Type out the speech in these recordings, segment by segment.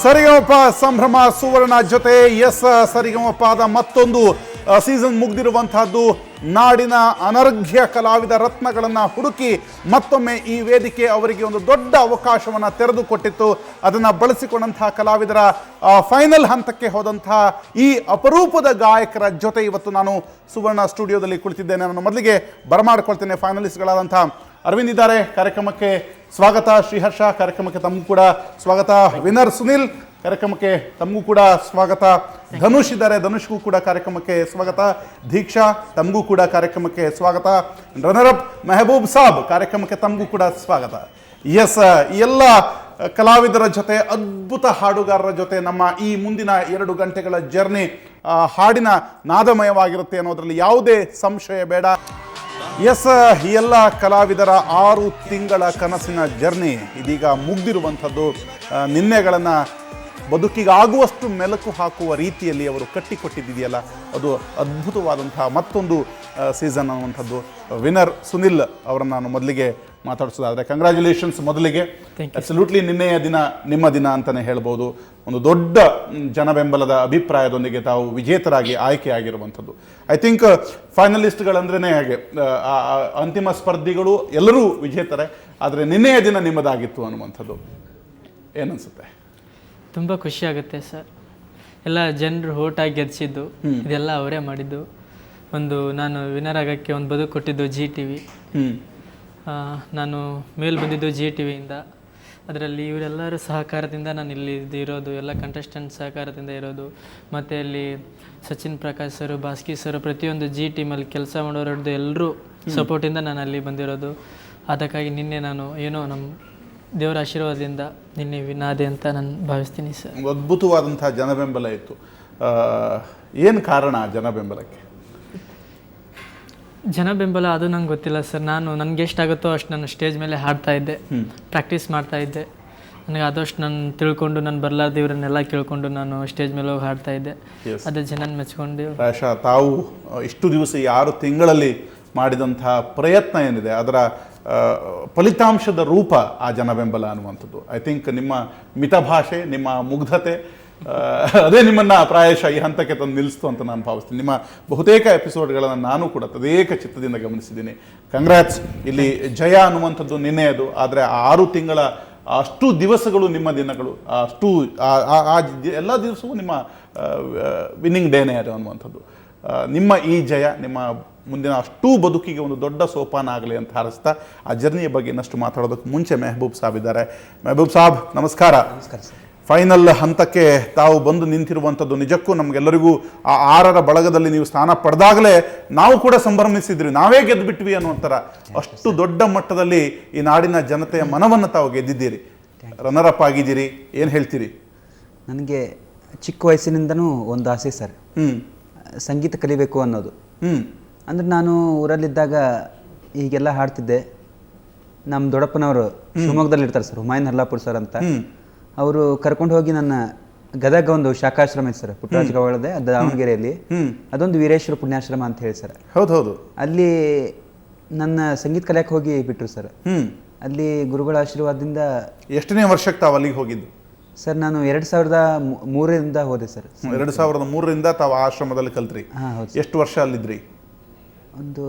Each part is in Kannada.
ಸರಿಗಮಪ ಸಂಭ್ರಮ ಸುವರ್ಣ ಜೊತೆ ಸರಿಗಮಪದ ಮತ್ತೊಂದು ಸೀಸನ್ ಮುಗಿದಿರುವಂತಹದ್ದು. ನಾಡಿನ ಅನರ್ಘ್ಯ ಕಲಾವಿದ ರತ್ನಗಳನ್ನು ಹುಡುಕಿ ಮತ್ತೊಮ್ಮೆ ಈ ವೇದಿಕೆ ಅವರಿಗೆ ಒಂದು ದೊಡ್ಡ ಅವಕಾಶವನ್ನು ತೆರೆದುಕೊಟ್ಟಿತ್ತು. ಅದನ್ನು ಬಳಸಿಕೊಂಡಂತಹ ಕಲಾವಿದರ ಫೈನಲ್ ಹಂತಕ್ಕೆ ಹೋದಂತಹ ಈ ಅಪರೂಪದ ಗಾಯಕರ ಜೊತೆ ಇವತ್ತು ನಾನು ಸುವರ್ಣ ಸ್ಟುಡಿಯೋದಲ್ಲಿ ಕುಳಿತಿದ್ದೇನೆ. ನಾನು ಮೊದಲಿಗೆ ಬರಮಾಡ್ಕೊಳ್ತೇನೆ. ಫೈನಲಿಸ್ಟ್ಗಳಾದಂಥ ಅರವಿಂದ್ ಇದ್ದಾರೆ, ಕಾರ್ಯಕ್ರಮಕ್ಕೆ ಸ್ವಾಗತ. ಶ್ರೀಹರ್ಷ, ಕಾರ್ಯಕ್ರಮಕ್ಕೆ ತಮಗೂ ಕೂಡ ಸ್ವಾಗತ. ವಿನರ್ ಸುನಿಲ್, ಕಾರ್ಯಕ್ರಮಕ್ಕೆ ತಮಗೂ ಕೂಡ ಸ್ವಾಗತ. ಧನುಷ್ ಇದ್ದಾರೆ, ಧನುಷ್ಗೂ ಕೂಡ ಕಾರ್ಯಕ್ರಮಕ್ಕೆ ಸ್ವಾಗತ. ದೀಕ್ಷಾ, ತಮಗೂ ಕೂಡ ಕಾರ್ಯಕ್ರಮಕ್ಕೆ ಸ್ವಾಗತ. ರನ್ನರ್-ಅಪ್ ಮೆಹಬೂಬ್ ಸಾಬ್, ಕಾರ್ಯಕ್ರಮಕ್ಕೆ ತಮಗೂ ಕೂಡ ಸ್ವಾಗತ. ಎಲ್ಲ ಕಲಾವಿದರ ಜೊತೆ, ಅದ್ಭುತ ಹಾಡುಗಾರರ ಜೊತೆ ನಮ್ಮ ಈ ಮುಂದಿನ 2 ಗಂಟೆಗಳ ಜರ್ನಿ ಹಾಡಿನ ನಾದಮಯವಾಗಿರುತ್ತೆ ಅನ್ನೋದ್ರಲ್ಲಿ ಯಾವುದೇ ಸಂಶಯ ಬೇಡ. ಎಲ್ಲ ಕಲಾವಿದರ 6 ತಿಂಗಳ ಕನಸಿನ ಜರ್ನಿ ಇದೀಗ ಮುಗ್ದಿರುವಂಥದ್ದು. ನಿನ್ನೆಗಳನ್ನು ಬದುಕಿಗಾಗುವಷ್ಟು ಮೆಲುಕು ಹಾಕುವ ರೀತಿಯಲ್ಲಿ ಅವರು ಕಟ್ಟಿಕೊಟ್ಟಿದೆಯಲ್ಲ, ಅದು ಅದ್ಭುತವಾದಂತಹ ಮತ್ತೊಂದು ಸೀಸನ್ ಅನ್ನುವಂಥದ್ದು. ವಿನರ್ ಸುನಿಲ್ ಅವರನ್ನು ನಾನು ಮೊದಲಿಗೆ ಮಾತಾಡಿಸೋದಾದರೆ ಕಂಗ್ರ್ಯಾಚುಲೇಷನ್ಸ್. ಮೊದಲಿಗೆ ಅಬ್ಸಲ್ಯೂಟ್ಲಿ ನಿನ್ನೆಯ ದಿನ ನಿಮ್ಮ ದಿನ ಅಂತಲೇ ಹೇಳ್ಬೋದು. ಒಂದು ದೊಡ್ಡ ಜನಬೆಂಬಲದ ಅಭಿಪ್ರಾಯದೊಂದಿಗೆ ತಾವು ವಿಜೇತರಾಗಿ ಆಯ್ಕೆಯಾಗಿರುವಂಥದ್ದು. ಐ ಥಿಂಕ್ ಫೈನಲಿಸ್ಟ್ಗಳಂದ್ರೇ ಹಾಗೆ, ಅಂತಿಮ ಸ್ಪರ್ಧಿಗಳು ಎಲ್ಲರೂ ವಿಜೇತರೇ, ಆದರೆ ನಿನ್ನೆಯ ದಿನ ನಿಮ್ಮದಾಗಿತ್ತು ಅನ್ನುವಂಥದ್ದು ಏನನ್ಸುತ್ತೆ? ತುಂಬ ಖುಷಿ ಆಗುತ್ತೆ ಸರ್. ಎಲ್ಲ ಜನರು ಓಟಾಗಿ ಗೆದ್ಸಿದ್ದು ಇದೆಲ್ಲ ಅವರೇ ಮಾಡಿದ್ದು. ನಾನು ವಿನ್ನರ್ ಆಗೋಕ್ಕೆ ಒಂದು ಬದುಕು ಕೊಟ್ಟಿದ್ದು GTV. ನಾನು ಮೇಲೆ ಬಂದಿದ್ದು GTVಯಿಂದ. ಅದರಲ್ಲಿ ಇವರೆಲ್ಲರ ಸಹಕಾರದಿಂದ ನಾನು ಇಲ್ಲಿ ಇರೋದು, ಎಲ್ಲ ಕಂಟೆಸ್ಟೆಂಟ್ ಸಹಕಾರದಿಂದ ಇರೋದು. ಮತ್ತು ಅಲ್ಲಿ ಸಚಿನ್ ಪ್ರಕಾಶ್ ಸರು, ಬಾಸ್ಕಿ ಸರು, ಪ್ರತಿಯೊಂದು ಟೀಮಲ್ಲಿ ಕೆಲಸ ಮಾಡೋರದ್ದು ಎಲ್ಲರೂ ಸಪೋರ್ಟಿಂದ ನಾನು ಅಲ್ಲಿ ಬಂದಿರೋದು. ಅದಕ್ಕಾಗಿ ನಿನ್ನೆ ನಾನು ನಮ್ಮ ದೇವರ ಆಶೀರ್ವಾದದಿಂದ ನಿನ್ನೆ ವಿನಾದೆ ಅಂತ ನಾನು ಭಾವಿಸ್ತೀನಿ ಸರ್. ಅದ್ಭುತವಾದಂಥ ಜನಬೆಂಬಲ ಇತ್ತು. ಏನು ಕಾರಣ ಜನಬೆಂಬಲಕ್ಕೆ? ಜನಬೆಂಬಲ ಅದು ನಂಗೆ ಗೊತ್ತಿಲ್ಲ ಸರ್. ನನಗೆ ಎಷ್ಟಾಗುತ್ತೋ ಅಷ್ಟು ನಾನು ಸ್ಟೇಜ್ ಮೇಲೆ ಹಾಡ್ತಾ ಇದ್ದೆ, ಪ್ರಾಕ್ಟೀಸ್ ಮಾಡ್ತಾ ಇದ್ದೆ. ನನಗೆ ಆದಷ್ಟು ನಾನು ತಿಳ್ಕೊಂಡು, ನಾನು ಬರಲಾರ್ದು ಇವರನ್ನೆಲ್ಲ ಕೇಳ್ಕೊಂಡು ನಾನು ಸ್ಟೇಜ್ ಮೇಲೆ ಹೋಗಿ ಹಾಡ್ತಾ ಇದ್ದೆ. ಅದೇ ಜನ ಮೆಚ್ಕೊಂಡು. ಪ್ರಾಯಶಃ ತಾವು ಇಷ್ಟು ದಿವಸ 6 ತಿಂಗಳಲ್ಲಿ ಮಾಡಿದಂಥ ಪ್ರಯತ್ನ ಏನಿದೆ ಅದರ ಫಲಿತಾಂಶದ ರೂಪ ಆ ಜನಬೆಂಬಲ ಅನ್ನುವಂಥದ್ದು. ಐ ಥಿಂಕ್ ನಿಮ್ಮ ಮಿತಭಾಷೆ, ನಿಮ್ಮ ಮುಗ್ಧತೆ ಅದೇ ನಿಮ್ಮನ್ನು ಪ್ರಾಯಶಃ ಈ ಹಂತಕ್ಕೆ ತಂದು ನಿಲ್ಲಿಸ್ತು ಅಂತ ನಾನು ಭಾವಿಸ್ತೀನಿ. ನಿಮ್ಮ ಬಹುತೇಕ ಎಪಿಸೋಡ್ಗಳನ್ನು ನಾನು ಕೂಡ ತದೇಕ ಚಿತ್ತದಿಂದ ಗಮನಿಸಿದ್ದೀನಿ. ಕಂಗ್ರ್ಯಾಟ್ಸ್. ಇಲ್ಲಿ ಜಯ ಅನ್ನುವಂಥದ್ದು ನಿನ್ನೆಯದು, ಆದರೆ ಆ 6 ತಿಂಗಳ ಅಷ್ಟು ದಿವಸಗಳು ನಿಮ್ಮ ದಿನಗಳು, ಅಷ್ಟು ಎಲ್ಲ ದಿವಸವೂ ನಿಮ್ಮ ವಿನ್ನಿಂಗ್ ಡೇನೇ ಅದು ಅನ್ನುವಂಥದ್ದು. ನಿಮ್ಮ ಈ ಜಯ ನಿಮ್ಮ ಮುಂದಿನ ಅಷ್ಟೂ ಬದುಕಿಗೆ ಒಂದು ದೊಡ್ಡ ಸೋಪಾನ ಆಗಲಿ ಅಂತ ಹಾರಿಸ್ತಾ, ಆ ಜರ್ನಿಯ ಬಗ್ಗೆ ಇನ್ನಷ್ಟು ಮಾತಾಡೋದಕ್ಕೆ ಮುಂಚೆ ಮೆಹಬೂಬ್ ಸಾಬ್ ಇದ್ದಾರೆ. ಮೆಹಬೂಬ್ ಸಾಬ್, ನಮಸ್ಕಾರ. ನಮಸ್ಕಾರ ಸರ್. ಫೈನಲ್ ಹಂತಕ್ಕೆ ತಾವು ಬಂದು ನಿಂತಿರುವಂಥದ್ದು ನಿಜಕ್ಕೂ ನಮಗೆಲ್ಲರಿಗೂ ಆ 6ರ ಬಳಗದಲ್ಲಿ ನೀವು ಸ್ಥಾನ ಪಡೆದಾಗಲೇ ನಾವು ಕೂಡ ಸಂಭ್ರಮಿಸಿದ್ರಿ, ನಾವೇ ಗೆದ್ದುಬಿಟ್ವಿ ಅನ್ನುವಂಥರ. ಅಷ್ಟು ದೊಡ್ಡ ಮಟ್ಟದಲ್ಲಿ ಈ ನಾಡಿನ ಜನತೆಯ ಮನವನ್ನು ತಾವು ಗೆದ್ದಿದ್ದೀರಿ. ರನ್ನರ್-ಅಪ್ ಆಗಿದ್ದೀರಿ, ಏನು ಹೇಳ್ತೀರಿ? ನನಗೆ ಚಿಕ್ಕ ವಯಸ್ಸಿನಿಂದನೂ ಒಂದು ಆಸೆ ಸರ್, ಸಂಗೀತ ಕಲಿಬೇಕು ಅನ್ನೋದು. ಅಂದರೆ ನಾನು ಊರಲ್ಲಿದ್ದಾಗ ಹೀಗೆಲ್ಲ ಹಾಡ್ತಿದ್ದೆ. ನಮ್ಮ ದೊಡ್ಡಪ್ಪನವರು ಶಿವಮೊಗ್ಗದಲ್ಲಿ ಇರ್ತಾರೆ ಸರ್, ಹುಮಾಯೂನ್ ಹರ್ಲಾಪುರ್ ಸರ್ ಅಂತ. ಅವರು ಕರ್ಕೊಂಡು ಹೋಗಿ ನನ್ನ ಗದಗ ಒಂದು ಶಾಖಾಶ್ರಮ ಇದೆ ಸರ್, ಪುಟ್ಟರಾಜ ಗವಾಳದೆ, ಅದು ದಾವಣಗೆರೆಯಲ್ಲಿ. ಅದೊಂದು ವೀರೇಶ್ವರ ಪುಣ್ಯಾಶ್ರಮ ಅಂತ ಹೇಳಿ ಸರ್. ಹೌದು. ಅಲ್ಲಿ ನನ್ನ ಸಂಗೀತ ಕಲಿಯಕ್ಕೆ ಹೋಗಿ ಬಿಟ್ಟರು ಸರ್. ಅಲ್ಲಿ ಗುರುಗಳ ಆಶೀರ್ವಾದದಿಂದ. ಎಷ್ಟನೇ ವರ್ಷಕ್ಕೆ ತಾವು ಅಲ್ಲಿಗೆ ಹೋಗಿದ್ದು ಸರ್? ನಾನು 2003ರಿಂದ ಹೋದೆ ಸರ್. 2003ರಿಂದ ತಾವು ಆಶ್ರಮದಲ್ಲಿ ಕಲ್ತ್ರಿ. ಎಷ್ಟು ವರ್ಷ ಅಲ್ಲಿದ್ರಿ? ಒಂದು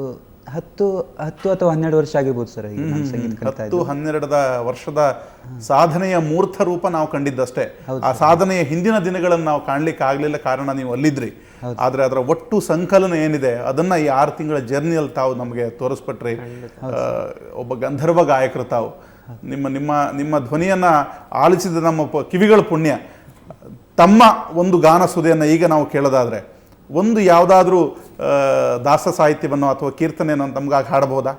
10 ಅಥವಾ 12 ವರ್ಷ ಆಗಿರ್ಬೋದು ಸರ್. ಈಗ ನಾನು ಸಂಗೀತ ಕಲಿತಾ ಇದ್ದೆ. 10-12 ವರ್ಷದ ಸಾಧನೆಯ ಮೂರ್ತ ರೂಪ ನಾವು ಕಂಡಿದ್ದಷ್ಟೇ. ಆ ಸಾಧನೆಯ ಹಿಂದಿನ ದಿನಗಳನ್ನು ನಾವು ಕಾಣ್ಲಿಕ್ಕೆ ಆಗಲಿಲ್ಲ, ಕಾರಣ ನೀವು ಅಲ್ಲಿದ್ರಿ. ಆದರೆ ಅದರ ಒಟ್ಟು ಸಂಕಲನ ಏನಿದೆ ಅದನ್ನ ಈ 6 ತಿಂಗಳ ಜರ್ನಿಯಲ್ಲಿ ತಾವು ನಮಗೆ ತೋರಿಸ್ಪಟ್ರಿ. ಒಬ್ಬ ಗಂಧರ್ವ ಗಾಯಕರು ತಾವು. ನಿಮ್ಮ ಧ್ವನಿಯನ್ನ ಆಲಿಸಿದ ನಮ್ಮ ಕಿವಿಗಳ ಪುಣ್ಯ. ತಮ್ಮ ಒಂದು ಗಾನ ಸುದೆಯನ್ನು ಈಗ ನಾವು ಕೇಳೋದಾದ್ರೆ, ಒಂದು ಯಾವುದಾದ್ರೂ ದಾಸ ಸಾಹಿತ್ಯವನ್ನು ಅಥವಾ ಕೀರ್ತನೆಯನ್ನು ನಮ್ಗಾಗಿ ಹಾಡಬಹುದಾ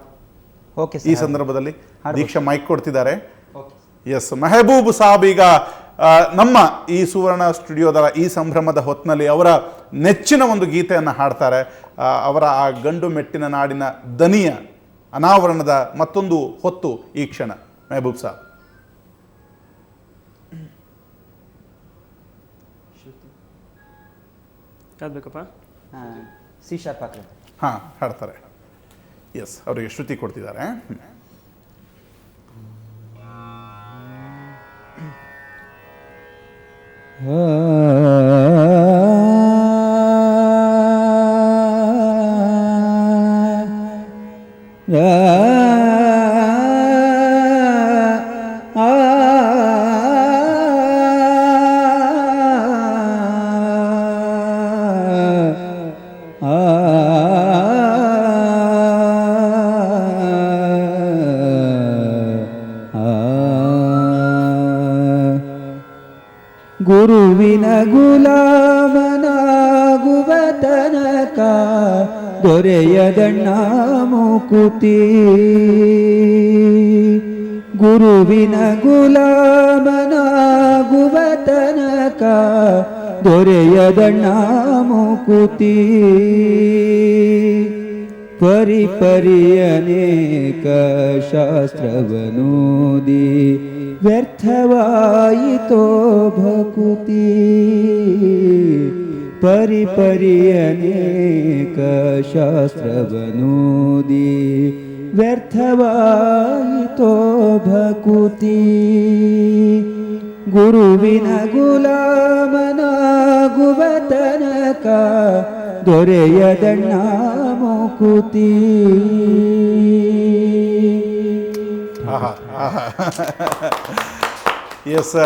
ಈ ಸಂದರ್ಭದಲ್ಲಿ? ದೀಕ್ಷಾ ಮೈಕ್ ಕೊಡ್ತಿದ್ದಾರೆ. ಮೆಹಬೂಬ್ ಸಾಬ್ ಈಗ ನಮ್ಮ ಈ ಸುವರ್ಣ ಸ್ಟುಡಿಯೋದ ಈ ಸಂಭ್ರಮದ ಹೊತ್ತಿನಲ್ಲಿ ಅವರ ನೆಚ್ಚಿನ ಒಂದು ಗೀತೆಯನ್ನು ಹಾಡ್ತಾರೆ. ಅವರ ಆ ಗಂಡು ಮೆಟ್ಟಿನ ನಾಡಿನ ದನಿಯ ಅನಾವರಣದ ಮತ್ತೊಂದು ಹೊತ್ತು ಈ ಕ್ಷಣ. ಮೆಹಬೂಬ್ ಸಾಬ್. ಬೇಕಪ್ಪ. ಸಿ ಶಾರ್ಪ್ ಹಾಕ್ರಿ. ಹಾಡ್ತಾರೆ. ಅವರಿಗೆ ಶ್ರುತಿ ಕೊಡ್ತಿದ್ದಾರೆ. ಗುರುವಿನ ಗುಲಾಮನಾಗುವ ತನಕ ದೊರೆಯದಣ್ಣ ಮುಕುತಿ. ಗುರುವಿನ ಗುಲಾಮನಾಗುವ ತನಕ ದೊರೆಯದಣ್ಣ ಮುಕುತಿ. ಪರಿಪರಿಯನೇಕ ಶಾಸ್ತ್ರವನೋದಿ ವ್ಯರ್ಥವಾಯಿತೋ ಭಕುತಿ. ಪರಿಪರಿಯನೇಕ ಶಾಸ್ತ್ರವನೋದಿ ವ್ಯರ್ಥವಾಯಿತೋ ಭಕುತಿ. ಗುರುವಿನ ಗುಲಾಮನಾಗುವ ತನಕ ದೊರೆಯದಣ್ಣ ಮುಕುತಿ. ಎಸ್,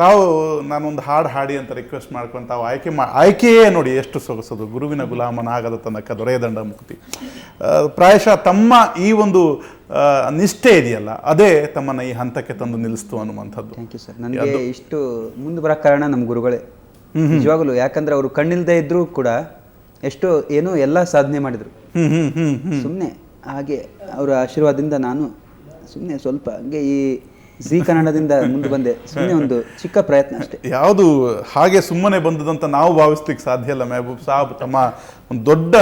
ತಾವು ನಾನೊಂದು ಹಾಡು ಹಾಡಿ ಅಂತ ರಿಕ್ವೆಸ್ಟ್ ಮಾಡ್ಕೊಂಡು ತಾವು ಆಯ್ಕೆಯೇ ನೋಡಿ ಎಷ್ಟು ಸೊಗಸದು. ಗುರುವಿನ ಗುಲಾಮನಾಗದ ತನಕ ದೊರೆಯದಂಡ ಮುಕ್ತಿ. ಪ್ರಾಯಶಃ ತಮ್ಮ ಈ ಒಂದು ನಿಷ್ಠೆ ಇದೆಯಲ್ಲ, ಅದೇ ತಮ್ಮನ್ನ ಈ ಹಂತಕ್ಕೆ ತಂದು ನಿಲ್ಲಿಸ್ತು ಅನ್ನುವಂಥದ್ದು. Thank you sir. ನನಗೆ ಇಷ್ಟು ಮುಂದೆ ಬರೋಕ್ಕೆ ಕಾರಣ ನಮ್ಮ ಗುರುಗಳೇ ನಿಜವಾಗಲೂ. ಯಾಕಂದ್ರೆ ಅವರು ಕಣ್ಣಿಲ್ದೇ ಇದ್ರೂ ಕೂಡ ಎಷ್ಟೋ ಏನೋ ಎಲ್ಲ ಸಾಧನೆ ಮಾಡಿದ್ರು. ಸುಮ್ಮನೆ ಹಾಗೆ ಅವರ ಆಶೀರ್ವಾದದಿಂದ ನಾನು ಸುಮ್ಮನೆ ಸ್ವಲ್ಪ ಹಂಗೆ ಈ ಜಿ ಕನ್ನಡದಿಂದ ಮುಂದೆ ಬಂದೆ. ಸುಮ್ಮನೆ ಒಂದು ಚಿಕ್ಕ ಪ್ರಯತ್ನ ಅಷ್ಟೇ. ಯಾವುದು ಹಾಗೆ ಸುಮ್ಮನೆ ಬಂದದಂತ ನಾವು ಭಾವಿಸ್ಲಿಕ್ಕೆ ಸಾಧ್ಯ ಇಲ್ಲ. ಮೆಹಬೂಬ್ ಸಾಬ್ ತಮ್ಮ ಒಂದು ದೊಡ್ಡ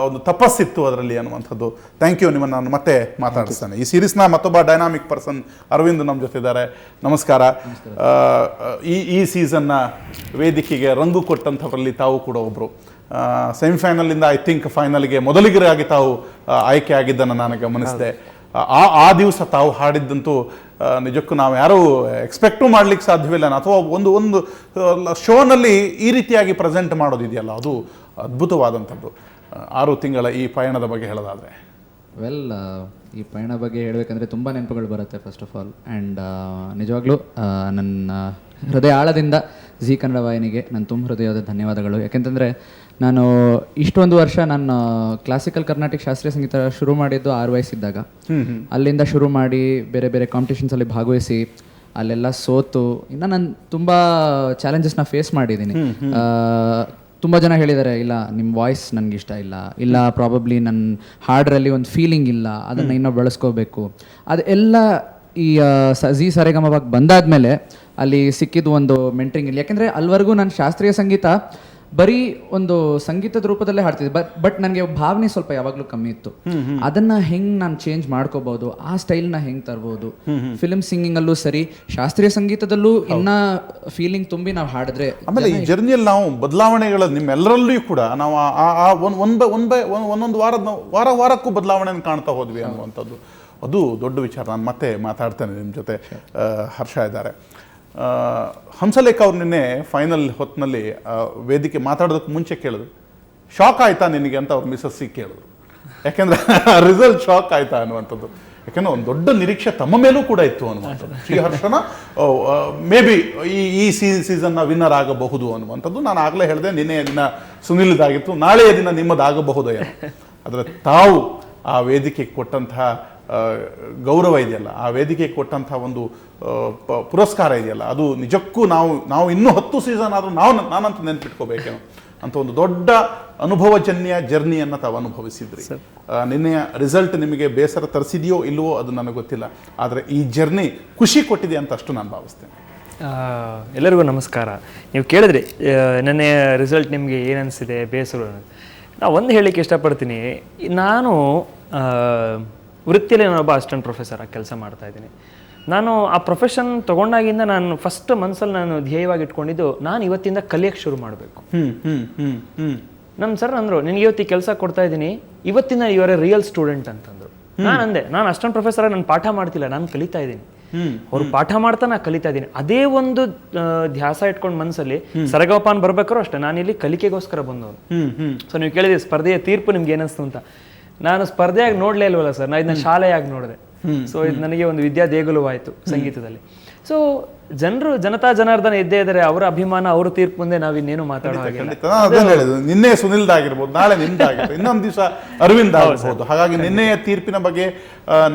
ಒಂದು ತಪಸ್ಸಿತ್ತು ಅದರಲ್ಲಿ ಅನ್ನುವಂಥದ್ದು. Thank you. ನಿಮ್ಮನ್ನು ನಾನು ಮತ್ತೆ ಮಾತಾಡಿಸ್ತೇನೆ. ಈ ಸೀರೀಸ್ನ ಮತ್ತೊಬ್ಬ ಡೈನಾಮಿಕ್ ಪರ್ಸನ್ ಅರವಿಂದ್ ನಮ್ಮ ಜೊತೆ ಇದ್ದಾರೆ. ನಮಸ್ಕಾರ. ಈ ಸೀಸನ್ನ ವೇದಿಕೆಗೆ ರಂಗು ಕೊಟ್ಟಂಥವರಲ್ಲಿ ತಾವು ಕೂಡ ಒಬ್ಬರು. ಸೆಮಿಫೈನಲಿಂದ ಐ ಥಿಂಕ್ ಫೈನಲ್ಗೆ ಮೊದಲಿಗರಾಗಿ ತಾವು ಆಯ್ಕೆ ಆಗಿದ್ದನ್ನು ನಾನು ಗಮನಿಸಿದೆ. ಆ ದಿವಸ ತಾವು ಹಾಡಿದ್ದಂತೂ ನಿಜಕ್ಕೂ ನಾವು ಯಾರೂ ಎಕ್ಸ್ಪೆಕ್ಟೂ ಮಾಡ್ಲಿಕ್ಕೆ ಸಾಧ್ಯವಿಲ್ಲ. ಅಥವಾ ಒಂದು ಶೋನಲ್ಲಿ ಈ ರೀತಿಯಾಗಿ ಪ್ರೆಸೆಂಟ್ ಮಾಡೋದಿದೆಯಲ್ಲ, ಅದು ಅದ್ಭುತವಾದಂಥದ್ದು. 6 ತಿಂಗಳ ಈ ಪಯಣದ ಬಗ್ಗೆ ಹೇಳೋದಾದರೆ, ವೆಲ್, ಈ ಪಯಣ ಬಗ್ಗೆ ಹೇಳಬೇಕಂದ್ರೆ ತುಂಬ ನೆನಪುಗಳು ಬರುತ್ತೆ. ಫಸ್ಟ್ ಆಫ್ ಆಲ್ ಆ್ಯಂಡ್ ನಿಜವಾಗ್ಲೂ ನನ್ನ ಹೃದಯ ಆಳದಿಂದ ಜಿ ಕನ್ನಡ ವಾಹಿನಿಗೆ ನಾನು ತುಂಬ ಹೃದಯದ ಧನ್ಯವಾದಗಳು. ಯಾಕೆಂತಂದರೆ ನಾನು ಇಷ್ಟೊಂದು ವರ್ಷ ನಾನು ಕ್ಲಾಸಿಕಲ್ ಕರ್ನಾಟಕ ಶಾಸ್ತ್ರೀಯ ಸಂಗೀತ ಶುರು ಮಾಡಿದ್ದು 6 ವಯಸ್ಸಿದ್ದಾಗ. ಅಲ್ಲಿಂದ ಶುರು ಮಾಡಿ ಬೇರೆ ಬೇರೆ ಕಾಂಪಿಟೇಷನ್ಸಲ್ಲಿ ಭಾಗವಹಿಸಿ ಅಲ್ಲೆಲ್ಲ ಸೋತು ಇನ್ನು ನಾನು ತುಂಬ ಚಾಲೆಂಜಸ್ನ ಫೇಸ್ ಮಾಡಿದ್ದೀನಿ. ತುಂಬ ಜನ ಹೇಳಿದ್ದಾರೆ, ಇಲ್ಲ ನಿಮ್ಮ ವಾಯ್ಸ್ ನನಗೆ ಇಷ್ಟ ಇಲ್ಲ ಪ್ರಾಬಬ್ಲಿ ನನ್ನ ಹಾಡರಲ್ಲಿ ಒಂದು ಫೀಲಿಂಗ್ ಇಲ್ಲ, ಅದನ್ನು ಇನ್ನೂ ಬೆಳೆಸ್ಕೋಬೇಕು. ಅದೆಲ್ಲ ಈ ಜಿ ಸರೆಗಮವಾಗಿ ಬಂದಾದ್ಮೇಲೆ ಅಲ್ಲಿ ಸಿಕ್ಕಿದ್ದು ಒಂದು ಮೆಂಟ್ರಿಂಗ್ ಇಲ್ಲಿ. ಯಾಕೆಂದರೆ ಅಲ್ಲಿವರೆಗೂ ನಾನು ಶಾಸ್ತ್ರೀಯ ಸಂಗೀತ ಬರೀ ಒಂದು ಸಂಗೀತದ ರೂಪದಲ್ಲೇ ಹಾಡ್ತಿದ್ದೆ. ಬಟ್ ನನಗೆ ಭಾವನೆ ಸ್ವಲ್ಪ ಯಾವಾಗಲೂ ಕಮ್ಮಿ ಇತ್ತು. ಅದನ್ನ ಹೆಂಗ್ ನಾನು ಚೇಂಜ್ ಮಾಡ್ಕೋಬಹುದು, ಆ ಸ್ಟೈಲ್ನ ಹೆಂಗ್ ತರ್ಬೋದು, ಫಿಲ್ಮ್ ಸಿಂಗಿಂಗ್ ಅಲ್ಲೂ ಸರಿ, ಶಾಸ್ತ್ರೀಯ ಸಂಗೀತದಲ್ಲೂ ಇನ್ನ ಫೀಲಿಂಗ್ ತುಂಬಿ ನಾವು ಹಾಡಿದ್ರೆ. ಆಮೇಲೆ ಈ ಜರ್ನಿಯಲ್ಲಿ ನಾವು ಬದಲಾವಣೆಗಳ ನಿಮ್ಮೆಲ್ಲರಲ್ಲೂ ಕೂಡ ನಾವು ಒಂದೊಂದು ವಾರಕ್ಕೂ ಬದಲಾವಣೆಯನ್ನು ಕಾಣ್ತಾ ಹೋದ್ವಿ ಅನ್ನುವಂಥದ್ದು ಅದು ದೊಡ್ಡ ವಿಚಾರ. ನಾನು ಮತ್ತೆ ಮಾತಾಡ್ತೇನೆ ನಿಮ್ಮ ಜೊತೆ. ಹರ್ಷ ಇದ್ದಾರೆ. ಹಂಸಲೇಖ ಅವ್ರು ನಿನ್ನೆ ಫೈನಲ್ ಹೊತ್ತಿನಲ್ಲಿ ವೇದಿಕೆ ಮಾತಾಡೋದಕ್ಕೆ ಮುಂಚೆ ಕೇಳಿದ್ರು, ಶಾಕ್ ಆಯ್ತಾ ನಿನಗೆ ಅಂತ ಅವ್ರು ಮಿಸಸ್ಸಿಗೆ ಕೇಳಿದ್ರು. ಯಾಕೆಂದರೆ ರಿಸಲ್ಟ್ ಶಾಕ್ ಆಯ್ತಾ ಅನ್ನುವಂಥದ್ದು. ಯಾಕೆಂದರೆ ಒಂದು ದೊಡ್ಡ ನಿರೀಕ್ಷೆ ತಮ್ಮ ಮೇಲೂ ಕೂಡ ಇತ್ತು ಅನ್ನುವಂಥದ್ದು. ಶ್ರೀಹರ್ಷನ ಮೇ ಬಿ ಈ ಸೀಸನ್ನ ವಿನ್ನರ್ ಆಗಬಹುದು ಅನ್ನುವಂಥದ್ದು. ನಾನು ಆಗಲೇ ಹೇಳಿದೆ, ನಿನ್ನೆ ದಿನ ಸುನಿಲ್ದಾಗಿತ್ತು, ನಾಳೆಯ ದಿನ ನಿಮ್ಮದಾಗಬಹುದು. ಆದರೆ ತಾವು ಆ ವೇದಿಕೆಗೆ ಕೊಟ್ಟಂತಹ ಗೌರವ ಇದೆಯಲ್ಲ, ಆ ವೇದಿಕೆ ಕೊಟ್ಟಂಥ ಒಂದು ಪುರಸ್ಕಾರ ಇದೆಯಲ್ಲ, ಅದು ನಿಜಕ್ಕೂ ನಾವು ಇನ್ನೂ 10 ಸೀಸನ್ ಆದರೂ ನಾನಂತೂ ನೆನ್ಪಿಟ್ಕೋಬೇಕೇನೋ ಅಂತ ಒಂದು ದೊಡ್ಡ ಅನುಭವಜನ್ಯ ಜರ್ನಿಯನ್ನು ತಾವು ಅನುಭವಿಸಿದ್ರಿ. ನಿನ್ನೆಯ ರಿಸಲ್ಟ್ ನಿಮಗೆ ಬೇಸರ ತರಿಸಿದೆಯೋ ಇಲ್ವೋ ಅದು ನನಗೆ ಗೊತ್ತಿಲ್ಲ, ಆದರೆ ಈ ಜರ್ನಿ ಖುಷಿ ಕೊಟ್ಟಿದೆ ಅಂತ ಅಷ್ಟು ನಾನು ಭಾವಿಸ್ತೇನೆ. ಎಲ್ಲರಿಗೂ ನಮಸ್ಕಾರ. ನೀವು ಕೇಳಿದ್ರಿ ನೆನ್ನೆ ರಿಸಲ್ಟ್ ನಿಮಗೆ ಏನು ಅನಿಸಿದೆ, ಬೇಸರ. ನಾನು ಒಂದು ಹೇಳಲಿಕ್ಕೆ ಇಷ್ಟಪಡ್ತೀನಿ, ನಾನು ವೃತ್ತಿಯಲ್ಲಿ ನಾನೊಬ್ಬ ಅಸಿಸ್ಟೆಂಟ್ ಪ್ರೊಫೆಸರ್ ಆಗಿ ಕೆಲಸ ಮಾಡ್ತಾ ಇದ್ದೀನಿ. ನಾನು ಆ ಪ್ರೊಫೆಷನ್ ತೊಗೊಂಡಾಗಿಂದ ನಾನು ಫಸ್ಟ್ ಮನಸ್ಸಲ್ಲಿ ನಾನು ಧ್ಯೇಯವಾಗಿ ಇಟ್ಕೊಂಡಿದ್ದು, ನಾನು ಇವತ್ತಿಂದ ಕಲಿಯೋಕ್ಕೆ ಶುರು ಮಾಡಬೇಕು. ನಮ್ಮ ಸರ್ ಅಂದರು, ನಿನಗೆ ಇವತ್ತು ಈ ಕೆಲಸ ಕೊಡ್ತಾ ಇದ್ದೀನಿ, ಇವತ್ತಿನ ಇವರ ರಿಯಲ್ ಸ್ಟೂಡೆಂಟ್ ಅಂತಂದರು. ನಾನು ಅಂದೆ, ನಾನು ಅಸಿಸ್ಟೆಂಟ್ ಪ್ರೊಫೆಸರ್ ನಾನು ಪಾಠ ಮಾಡ್ತಿಲ್ಲ, ನಾನು ಕಲಿತಾ ಇದ್ದೀನಿ. ಅವ್ರು ಪಾಠ ಮಾಡ್ತಾ ನಾ ಕಲಿತಾ ಇದ್ದೀನಿ. ಅದೇ ಒಂದು ಧ್ಯಾಸ ಇಟ್ಕೊಂಡು ಮನಸ್ಸಲ್ಲಿ ಸರಗಮಪಾನ್ ಬರ್ಬೇಕಾದ್ರೂ ಅಷ್ಟೇ ನಾನು ಇಲ್ಲಿ ಕಲಿಕೆಗೋಸ್ಕರ ಬಂದವನು. ಸೊ ನೀವು ಕೇಳಿದ್ರಿ ಸ್ಪರ್ಧೆಯ ತೀರ್ಪು ನಿಮ್ಗೆ ಏನಿಸ್ತು ಅಂತ. ನಾನು ಸ್ಪರ್ಧೆಯಾಗಿ ನೋಡ್ಲೇ ಇಲ್ವಲ್ಲ ಸರ್, ನಾ ಇದನ್ನ ಶಾಲೆಯಾಗಿ ನೋಡಿದೆ. ಸೊ ಇದು ನನಗೆ ಒಂದು ವಿದ್ಯಾ ದೇಗುಲವಾಯಿತು ಸಂಗೀತದಲ್ಲಿ. ಸೊ ಜನರು ಜನತಾ ಜನಾರ್ದನ ಇದ್ದೇ ಇದ್ದಾರೆ, ಅವರ ಅಭಿಮಾನ ಅವ್ರ ತೀರ್ಪು ಮುಂದೆ ನಾವು ಇನ್ನೇನು ಮಾತಾಡೋ ಹಾಗಿಲ್ಲ. ಅದನ್ನ ಹೇಳಿದ್ರು, ನಿನ್ನೆ ಸುನಿಲ್ದ ಆಗಿರ್ಬೋದು, ನಾಳೆ ನಿಮ್ದಾಗಿರ್ಬೋದು, ಇನ್ನೊಂದು ದಿವಸ ಅರವಿಂದ್ ಆಗಿರ್ಬೋದು. ಹಾಗಾಗಿ ನಿನ್ನೆಯ ತೀರ್ಪಿನ ಬಗ್ಗೆ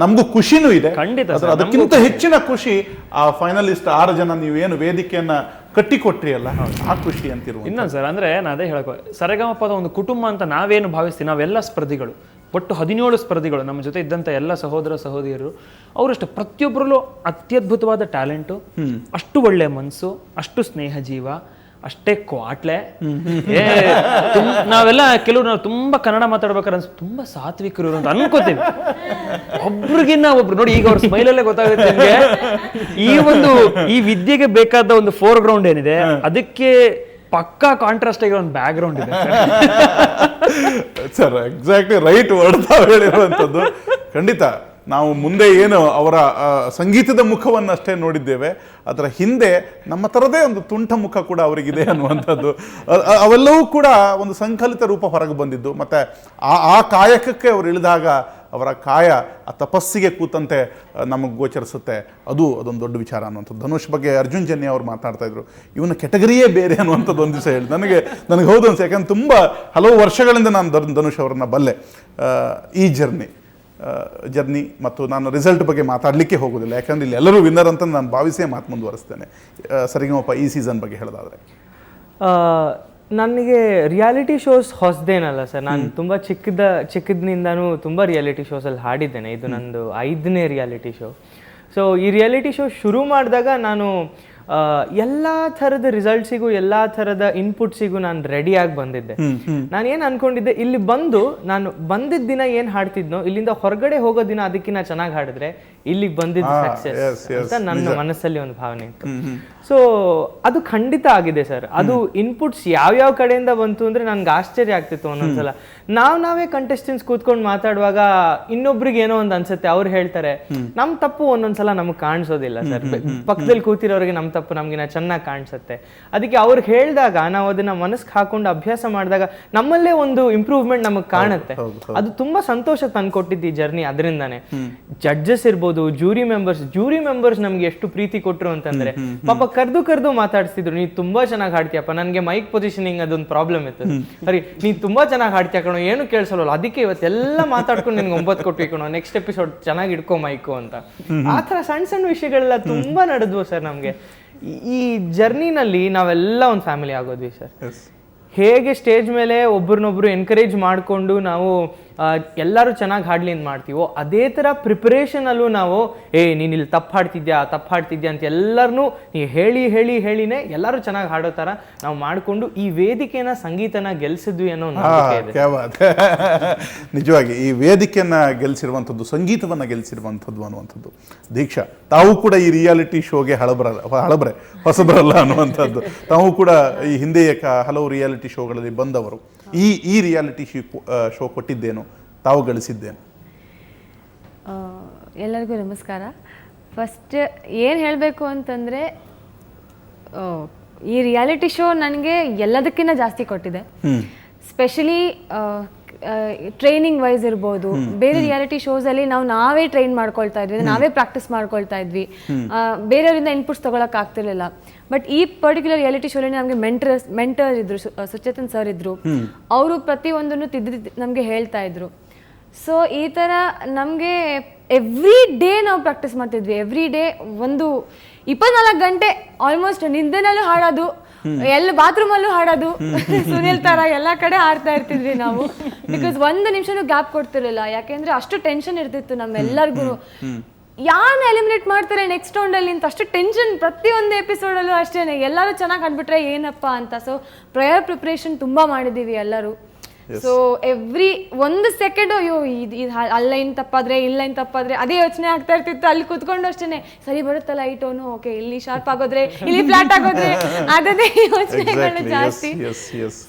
ನಮ್ಗೂ ಖುಷಿನೂ ಇದೆ. ಖಂಡಿತ ಅದಕ್ಕಿಂತ ಹೆಚ್ಚಿನ ಖುಷಿ ಆ ಫೈನಲಿಸ್ಟ್ 6 ಜನ ನೀವೇನು ವೇದಿಕೆಯನ್ನ ಕಟ್ಟಿಕೊಟ್ರಿ ಅಲ್ಲ, ಆ ಖುಷಿ ಅಂತಿರುವ. ಇನ್ನೊಂದು ಸರ್, ಅಂದ್ರೆ ನಾನು ಅದೇ ಹೇಳಕ್ ಸರಿಗಮಪದ ಒಂದು ಕುಟುಂಬ ಅಂತ ನಾವೇನು ಭಾವಿಸ್ತೀವಿ, ನಾವೆಲ್ಲ ಸ್ಪರ್ಧಿಗಳು, ಒಟ್ಟು 17 ಸ್ಪರ್ಧಿಗಳು ನಮ್ಮ ಜೊತೆ ಇದ್ದಂಥ ಎಲ್ಲ ಸಹೋದರ ಸಹೋದರಿಯರು, ಅವರಷ್ಟು ಪ್ರತಿಯೊಬ್ಬರಲ್ಲೂ ಅತ್ಯದ್ಭುತವಾದ ಟ್ಯಾಲೆಂಟು, ಅಷ್ಟು ಒಳ್ಳೆ ಮನಸ್ಸು, ಅಷ್ಟು ಸ್ನೇಹ ಜೀವ, ಅಷ್ಟೇ ಕ್ವಾಟ್ಲೆ. ನಾವೆಲ್ಲ ಕೆಲವರು ನಾವು ತುಂಬಾ ಕನ್ನಡ ಮಾತಾಡ್ಬೇಕಾದ್ರೆ ತುಂಬಾ ಸಾತ್ವಿಕರು ಅಂತ ಅನ್ಕೋತೀವಿ. ಒಬ್ರಿಗಿನ್ನ ಒಬ್ರು ನೋಡಿ, ಈಗ ಅವ್ರ ಸ್ಮೈಲಲ್ಲೇ ಗೊತ್ತಾಗುತ್ತೆ ನಿಮ್ಗೆ ಈ ವಿದ್ಯೆಗೆ ಬೇಕಾದ ಒಂದು ಫೋರ್ ಗ್ರೌಂಡ್ ಏನಿದೆ, ಅದಕ್ಕೆ ಪಕ್ಕಾ ಕಾಂಟ್ರಾಸ್ಟ್ ಆಗಿರೋ ಒಂದು ಬ್ಯಾಕ್ ಗ್ರೌಂಡ್ ಇದೆ ಸರ್. ಎಕ್ಸಾಕ್ಟ್ಲಿ ರೈಟ್ ವರ್ಡ್ ಹೇಳಿರುವಂಥದ್ದು. ಖಂಡಿತ ನಾವು ಮುಂದೆ ಏನು ಅವರ ಸಂಗೀತದ ಮುಖವನ್ನಷ್ಟೇ ನೋಡಿದ್ದೇವೆ, ಅದರ ಹಿಂದೆ ನಮ್ಮ ಥರದೇ ಒಂದು ತುಂಟ ಮುಖ ಕೂಡ ಅವರಿಗಿದೆ ಅನ್ನುವಂಥದ್ದು. ಅವೆಲ್ಲವೂ ಕೂಡ ಒಂದು ಸಂಕಲಿತ ರೂಪ ಹೊರಗೆ ಬಂದಿದ್ದು. ಮತ್ತು ಆ ಕಾಯಕಕ್ಕೆ ಅವರು ಇಳಿದಾಗ ಅವರ ಕಾಯ ಆ ತಪಸ್ಸಿಗೆ ಕೂತಂತೆ ನಮಗೆ ಗೋಚರಿಸುತ್ತೆ. ಅದೊಂದು ದೊಡ್ಡ ವಿಚಾರ ಅನ್ನುವಂಥದ್ದು. ಧನುಷ್ ಬಗ್ಗೆ ಅರ್ಜುನ್ ಜನ್ಯ ಅವರು ಮಾತಾಡ್ತಾ ಇದ್ರು, ಇವನ ಕೆಟಗರಿಯೇ ಬೇರೆ ಅನ್ನುವಂಥದ್ದು ಒಂದು ದಿವಸ ಹೇಳಿ ನನಗೆ ಹೌದು ಅನ್ಸ. ಯಾಕಂದ್ರೆ ತುಂಬ ಹಲವು ವರ್ಷಗಳಿಂದ ನಾನು ಧನುಷ್ ಅವರನ್ನ ಬಲ್ಲೆ. ಈ ಜರ್ನಿ ಮತ್ತು ನಾನು ರಿಸಲ್ಟ್ ಬಗ್ಗೆ ಮಾತಾಡಲಿಕ್ಕೆ ಹೋಗೋದಿಲ್ಲ, ಯಾಕಂದ್ರೆ ಇಲ್ಲಿ ಎಲ್ಲರೂ ವಿನ್ನರ್ ಅಂತ ನಾನು ಭಾವಿಸೇ ಮಾತು ಮುಂದುವರಿಸ್ತೇನೆ. ಸರಿಗಮಪ ಈ ಸೀಸನ್ ಬಗ್ಗೆ ಹೇಳೋದಾದರೆ, ನನಗೆ ರಿಯಾಲಿಟಿ ಶೋಸ್ ಹೊಸದೇನಲ್ಲ ಸರ್. ನಾನು ತುಂಬ ಚಿಕ್ಕದ್ನಿಂದನೂ ತುಂಬ ರಿಯಾಲಿಟಿ ಶೋಸಲ್ಲಿ ಹಾಡಿದ್ದೇನೆ. ಇದು ನಂದು 5ನೇ ರಿಯಾಲಿಟಿ ಶೋ. ಸೊ ಈ ರಿಯಾಲಿಟಿ ಶೋ ಶುರು ಮಾಡಿದಾಗ ನಾನು ಎಲ್ಲ ಥರದ ರಿಸಲ್ಟ್ಸಿಗೂ ಎಲ್ಲ ಥರದ ಇನ್ಪುಟ್ಸಿಗೂ ನಾನು ರೆಡಿಯಾಗಿ ಬಂದಿದ್ದೆ. ನಾನು ಏನು ಅನ್ಕೊಂಡಿದ್ದೆ, ಇಲ್ಲಿ ಬಂದು ನಾನು ಬಂದಿದ್ದ ದಿನ ಏನು ಹಾಡ್ತಿದ್ನೋ, ಇಲ್ಲಿಂದ ಹೊರಗಡೆ ಹೋಗೋ ದಿನ ಅದಕ್ಕಿಂತ ಚೆನ್ನಾಗಿ ಹಾಡಿದ್ರೆ ಇಲ್ಲಿಗೆ ಬಂದಿದ್ದು ಸಕ್ಸಸ್ ಅಂತ ನನ್ನ ಮನಸ್ಸಲ್ಲಿ ಒಂದು ಭಾವನೆ ಇತ್ತು. ಸೊ ಅದು ಖಂಡಿತ ಆಗಿದೆ ಸರ್. ಅದು ಇನ್ಪುಟ್ಸ್ ಯಾವ್ಯಾವ ಕಡೆಯಿಂದ ಬಂತು ಅಂದ್ರೆ ನನ್ಗೆ ಆಶ್ಚರ್ಯ ಆಗ್ತಿತ್ತು ಒಂದೊಂದ್ಸಲ. ನಾವೇ ಕಂಟೆಸ್ಟೆಂಟ್ಸ್ ಕೂತ್ಕೊಂಡು ಮಾತಾಡುವಾಗ ಇನ್ನೊಬ್ರಿಗೆ ಏನೋ ಒಂದು ಅನ್ಸುತ್ತೆ, ಅವ್ರು ಹೇಳ್ತಾರೆ ನಮ್ ತಪ್ಪು ಒಂದೊಂದ್ಸಲ ನಮಗ್ ಕಾಣಿಸೋದಿಲ್ಲ ಸರ್. ಪಕ್ಕದಲ್ಲಿ ಕೂತಿರೋರಿಗೆ ನಮ್ ತಪ್ಪು ನಮ್ಗಿನ ಚೆನ್ನಾಗಿ ಕಾಣಿಸುತ್ತೆ. ಅದಕ್ಕೆ ಅವ್ರು ಹೇಳಿದಾಗ ನಾವು ಅದನ್ನ ಮನಸ್ಸಿಗೆ ಹಾಕೊಂಡು ಅಭ್ಯಾಸ ಮಾಡಿದಾಗ ನಮ್ಮಲ್ಲೇ ಒಂದು ಇಂಪ್ರೂವ್ಮೆಂಟ್ ನಮಗ್ ಕಾಣುತ್ತೆ. ಅದು ತುಂಬಾ ಸಂತೋಷ ತಂದ್ಕೊಟ್ಟಿದ್ದು ಈ ಜರ್ನಿ. ಅದರಿಂದಾನೆ ಜಡ್ಜಸ್ ಇರ್ಬೋದು, ಜೂರಿ ಮೆಂಬರ್ಸ್ ನಮ್ಗೆ ಎಷ್ಟು ಪ್ರೀತಿ ಕೊಟ್ರು ಅಂತಂದ್ರೆ, ಪಾಪ ಕರ್ದು ಮಾತಾಡ್ತಿದ್ರು, ನೀ ತುಂಬಾ ಚೆನ್ನಾಗಿ ಹಾಡ್ತೀಯಪ್ಪ. ನನ್ಗೆ ಮೈಕ್ ಪೊಸಿಷನಿಂಗ್ ಅದೊಂದು ಪ್ರಾಬ್ಲಮ್ ಇತ್ತು. ಸರಿ, ನೀ ತುಂಬಾ ಚೆನ್ನಾಗಿ ಹಾಡ್ತೀಯ ಕಣೋ, ಏನು ಕೇಳಿಸಲ್ಲ, ಅದಕ್ಕೆ ಇವತ್ತೆಲ್ಲ ಮಾತಾಡ್ಕೊಂಡು ನಿನ್ಗೆ 9 ಕೊಟ್ವಿ ಕಣೋ, ನೆಕ್ಸ್ಟ್ ಎಪಿಸೋಡ್ ಚೆನ್ನಾಗಿ ಇಟ್ಕೋ ಮೈಕು ಅಂತ. ಆ ಥರ ಸಣ್ಣ ವಿಷಯಗಳೆಲ್ಲ ತುಂಬಾ ನಡೆದ್ವು ಸರ್. ನಮ್ಗೆ ಈ ಜರ್ನಿನಲ್ಲಿ ನಾವೆಲ್ಲ ಒಂದು ಫ್ಯಾಮಿಲಿ ಆಗೋದ್ವಿ ಸರ್. ಹೇಗೆ ಸ್ಟೇಜ್ ಮೇಲೆ ಒಬ್ರನ್ನೊಬ್ರು ಎನ್ಕರೇಜ್ ಮಾಡಿಕೊಂಡು ನಾವು ಎಲ್ಲರೂ ಚೆನ್ನಾಗಿ ಹಾಡ್ಲಿ ಅಂತ ಮಾಡ್ತೀವೋ, ಅದೇ ಥರ ಪ್ರಿಪರೇಷನಲ್ಲೂ ನಾವು ನೀನು ಇಲ್ಲಿ ತಪ್ಪು ಹಾಡ್ತಿದ್ಯಾ ಅಂತ ಎಲ್ಲರನ್ನೂ ನೀವು ಹೇಳಿನೇ ಎಲ್ಲರೂ ಚೆನ್ನಾಗಿ ಹಾಡೋ ಥರ ನಾವು ಮಾಡಿಕೊಂಡು ಈ ವೇದಿಕೆನ ಸಂಗೀತನ ಗೆಲ್ಸಿದ್ವಿ ಅನ್ನೋ ನಂಬಿಕೆ ಇದೆ. ನಿಜವಾಗಿ ಈ ವೇದಿಕೆಯನ್ನ ಗೆಲ್ಸಿರುವಂಥದ್ದು, ಸಂಗೀತವನ್ನ ಗೆಲ್ಸಿರುವಂಥದ್ದು ಅನ್ನುವಂಥದ್ದು. ದೀಕ್ಷಾ, ತಾವು ಕೂಡ ಈ ರಿಯಾಲಿಟಿ ಶೋಗೆ ಹಳಬ್ರೆ ಹೊಸಬರಲ್ಲ ಅನ್ನುವಂಥದ್ದು. ತಾವು ಕೂಡ ಈ ಹಿಂದೆಯೇ ಹಲವು ರಿಯಾಲಿಟಿ ಶೋಗಳಲ್ಲಿ ಬಂದವರು. ಈ ರಿಯಾಲಿಟಿ ಶೋ ಕೊಟ್ಟಿದ್ದೇನು, ತಾವು ಗಳಿಸಿದ್ದೇನು? ಎಲ್ಲರಿಗೂ ನಮಸ್ಕಾರ. ಫಸ್ಟ್ ಏನು ಹೇಳಬೇಕು ಅಂತಂದರೆ, ಈ ರಿಯಾಲಿಟಿ ಶೋ ನನಗೆ ಎಲ್ಲದಕ್ಕಿಂತ ಜಾಸ್ತಿ ಕೊಟ್ಟಿದೆ. ಸ್ಪೆಷಲಿ ಟ್ರೈನಿಂಗ್ ವೈಸ್ ಇರ್ಬೋದು. ಬೇರೆ ರಿಯಾಲಿಟಿ ಶೋಸಲ್ಲಿ ನಾವೇ ಟ್ರೈನ್ ಮಾಡ್ಕೊಳ್ತಾ ಇದ್ವಿ, ನಾವೇ ಪ್ರಾಕ್ಟೀಸ್ ಮಾಡ್ಕೊಳ್ತಾ ಇದ್ವಿ, ಬೇರೆಯವರಿಂದ ಇನ್ಪುಟ್ಸ್ ತೊಗೊಳಕ್ ಆಗ್ತಿರ್ಲಿಲ್ಲ. ಬಟ್ ಈ ಪರ್ಟಿಕ್ಯುಲರ್ ರಿಯಾಲಿಟಿ ಶೋಲಿ ನಮಗೆ ಮೆಂಟರ್ ಇದ್ರು, ಸುಚೇತನ್ ಸರ್ ಇದ್ರು. ಅವರು ಪ್ರತಿಯೊಂದನ್ನು ತಿದ್ದಿ ನಮಗೆ ಹೇಳ್ತಾ ಇದ್ರು. ಸೊ ಈ ಥರ ನಮಗೆ ಎವ್ರಿ ಡೇ ನಾವು ಪ್ರಾಕ್ಟೀಸ್ ಮಾಡ್ತಿದ್ವಿ. ಎವ್ರಿ ಡೇ ಒಂದು 24 ಗಂಟೆ ಆಲ್ಮೋಸ್ಟ್ ನಿದ್ದೆನಲ್ಲೂ ಹಾಡೋದು, ಎಲ್ಲ ಬಾತ್ರೂಮಲ್ಲೂ ಹಾಡೋದು, ಸುನಿಲ್ ತರ ಎಲ್ಲ ಕಡೆ ಹಾಡ್ತಾ ಇರ್ತಿದ್ವಿ ನಾವು. ಬಿಕಾಸ್ 1 ನಿಮಿಷನೂ ಗ್ಯಾಪ್ ಕೊಡ್ತಿರ್ಲಿಲ್ಲ. ಯಾಕೆಂದ್ರೆ ಅಷ್ಟು ಟೆನ್ಷನ್ ಇರ್ತಿತ್ತು ನಮ್ಮೆಲ್ಲರಿಗೂ. ಯಾರನ್ನ ಎಲಿಮಿನೇಟ್ ಮಾಡ್ತಾರೆ ನೆಕ್ಸ್ಟ್ ರೌಂಡ್ ಅಲ್ಲಿ ಅಂತ ಅಷ್ಟು ಟೆನ್ಷನ್. ಪ್ರತಿಯೊಂದು ಎಪಿಸೋಡಲ್ಲೂ ಅಷ್ಟೇನೆ, ಎಲ್ಲರೂ ಚೆನ್ನಾಗಿ ಹಾಡ್ಬಿಟ್ರೆ ಏನಪ್ಪ ಅಂತ. ಸೊ ಪ್ರಯರ್ ಪ್ರಿಪ್ರೇಷನ್ ತುಂಬಾ ಮಾಡಿದೀವಿ ಎಲ್ಲರೂ. ಸೊ ಎವ್ರಿ 1 ಸೆಕೆಂಡ್ ಅಯ್ಯೋ ಅಲ್ಲೈನ್ ತಪ್ಪಾದ್ರೆ ಇಲ್ಲೈನ್ ತಪ್ಪಾದ್ರೆ ಅದೇ ಯೋಚನೆ ಆಗ್ತಾ ಇರ್ತಿತ್ತು. ಅಲ್ಲಿ ಕುತ್ಕೊಂಡು ಅಷ್ಟೇನೆ, ಸರಿ ಬರುತ್ತಲ್ಲ ಈ ಟೋನು, ಓಕೆ ಇಲ್ಲಿ ಶಾರ್ಪ್ ಆಗೋದ್ರೆ ಇಲ್ಲಿ ಫ್ಲಾಟ್ ಆಗೋದ್ರೆ ಅದೇ ಯೋಚನೆಗಳು ಜಾಸ್ತಿ.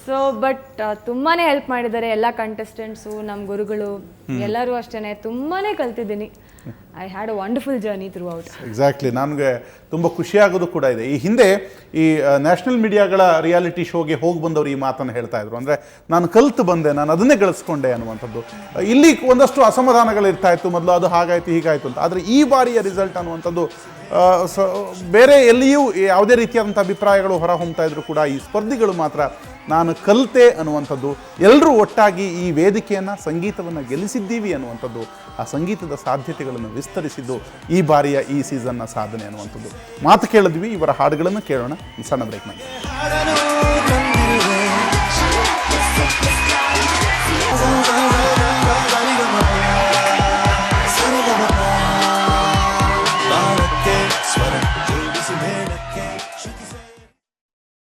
ಸೊ ಬಟ್ ತುಂಬಾನೇ ಹೆಲ್ಪ್ ಮಾಡಿದ್ದಾರೆ ಎಲ್ಲ ಕಂಟೆಸ್ಟೆಂಟ್ಸು, ನಮ್ಮ ಗುರುಗಳು ಎಲ್ಲರೂ ಅಷ್ಟೇನೆ. ತುಂಬಾನೇ ಕಲ್ತಿದ್ದೀನಿ. I had a wonderful journey through out. Exactly. ನನಗೆ ತುಂಬ ಖುಷಿಯಾಗೋದು ಕೂಡ ಇದೆ. ಈ ಹಿಂದೆ ಈ ನ್ಯಾಷನಲ್ ಮೀಡಿಯಾಗಳ ರಿಯಾಲಿಟಿ ಶೋಗೆ ಹೋಗಿ ಬಂದವರು ಈ ಮಾತನ್ನು ಹೇಳ್ತಾ ಇದ್ರು, ಅಂದರೆ ನಾನು ಕಲ್ತು ಬಂದೆ, ನಾನು ಅದನ್ನೇ ಗಳಿಸ್ಕೊಂಡೆ ಅನ್ನುವಂಥದ್ದು. ಇಲ್ಲಿ ಒಂದಷ್ಟು ಅಸಮಾಧಾನಗಳಿರ್ತಾ ಇತ್ತು ಮೊದಲು, ಅದು ಹಾಗಾಯಿತು ಹೀಗಾಯಿತು ಅಂತ. ಆದರೆ ಈ ಬಾರಿಯ ರಿಸಲ್ಟ್ ಅನ್ನುವಂಥದ್ದು ಬೇರೆ ಎಲ್ಲಿಯೂ ಯಾವುದೇ ರೀತಿಯಾದಂಥ ಅಭಿಪ್ರಾಯಗಳು ಹೊರ ಹೊಮ್ತಾ ಇದ್ರು ಕೂಡ ಈ ಸ್ಪರ್ಧಿಗಳು ಮಾತ್ರ ನಾನು ಕಲಿತೆ ಅನ್ನುವಂಥದ್ದು, ಎಲ್ಲರೂ ಒಟ್ಟಾಗಿ ಈ ವೇದಿಕೆಯನ್ನು, ಸಂಗೀತವನ್ನು ಗೆಲ್ಲಿಸಿದ್ದೀವಿ ಅನ್ನುವಂಥದ್ದು, ಆ ಸಂಗೀತದ ಸಾಧ್ಯತೆಗಳನ್ನು ವಿಸ್ತರಿಸಿದ್ದು ಈ ಬಾರಿಯ ಈ ಸೀಸನ್ನ ಸಾಧನೆ ಅನ್ನುವಂಥದ್ದು. ಮಾತು ಕೇಳಿದ್ವಿ, ಇವರ ಹಾಡುಗಳನ್ನು ಕೇಳೋಣ ಸಣ್ಣ ಬ್ರೇಕ್ನಲ್ಲಿ.